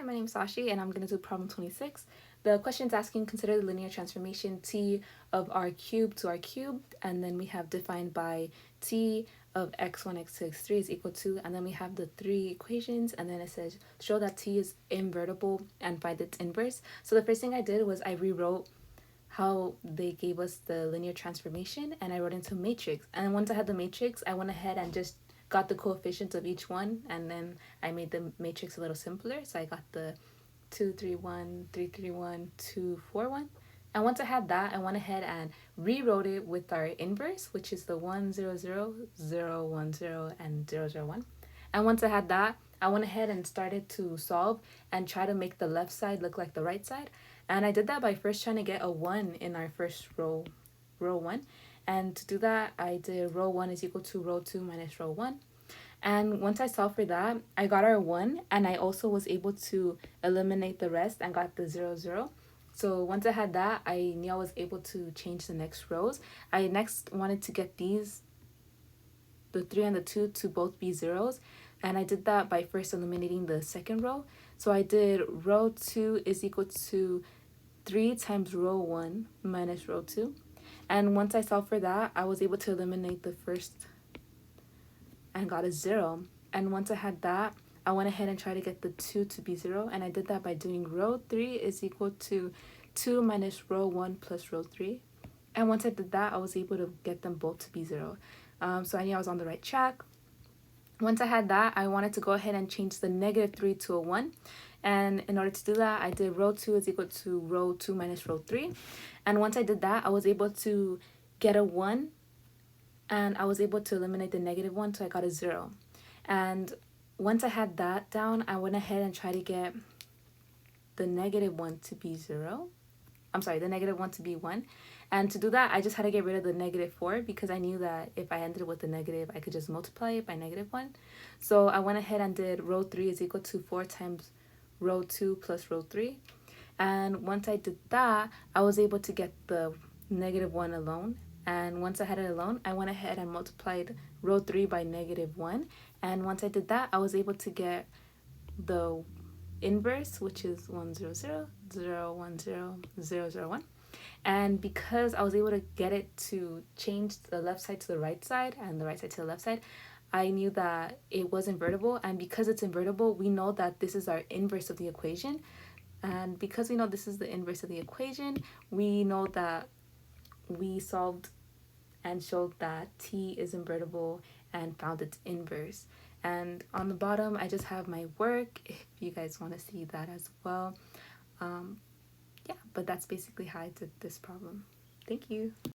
Hi, my name is Sashi and I'm going to do problem 26. The question is asking, consider the linear transformation t of r cubed to r cubed, and then we have defined by t of x1, x2, x3 is equal to, and then we have the three equations, and then it says show that t is invertible and find its inverse. So the first thing I did was I rewrote how they gave us the linear transformation and I wrote into matrix. And then once I had the matrix, I went ahead and just got the coefficients of each one, and then I made the matrix a little simpler. So I got the 2 3 1 3 3 1 2 4 1. And once I had that, I went ahead and rewrote it with our inverse, which is the 1 0 0 0 1 0 and 0 0 1. And once I had that, I went ahead and started to solve and try to make the left side look like the right side. And I did that by first trying to get a 1 in our first row 1. And to do that, I did row 1 is equal to row 2 minus row 1. And once I solved for that, I got our 1, and I also was able to eliminate the rest and got the 0 0. So once I had that, I knew I was able to change the next rows. I next wanted to get these, the 3 and the 2, to both be zeros, and I did that by first eliminating the second row. So I did row 2 is equal to 3 times row 1 minus row 2. And once I solved for that, I was able to eliminate the first and got a 0. And once I had that, I went ahead and tried to get the 2 to be 0, and I did that by doing row 3 is equal to 2 minus row 1 plus row 3. And once I did that, I was able to get them both to be 0. So I knew I was on the right track. Once I had that, I wanted to go ahead and change the negative 3 to a 1. And in order to do that, I did row 2 is equal to row 2 minus row 3. And once I did that, I was able to get a 1, and I was able to eliminate the negative 1, so I got a 0. And once I had that down, I went ahead and tried to get the negative 1 to be 0. I'm sorry, the negative 1 to be 1. And to do that, I just had to get rid of the negative 4, because I knew that if I ended with the negative, I could just multiply it by negative 1. So I went ahead and did row 3 is equal to 4 times row 2 plus row 3. And once I did that, I was able to get the negative 1 alone. And once I had it alone, I went ahead and multiplied row 3 by negative 1. And once I did that, I was able to get the inverse, which is 1 0 0 0 1 0 0 0 1. And because I was able to get it to change the left side to the right side and the right side to the left side, I knew that it was invertible. And because it's invertible, we know that this is our inverse of the equation. And because we know this is the inverse of the equation, we know that we solved and showed that t is invertible and found its inverse. And on the bottom, I just have my work if you guys want to see that as well. Yeah, but that's basically how I did this problem. Thank you.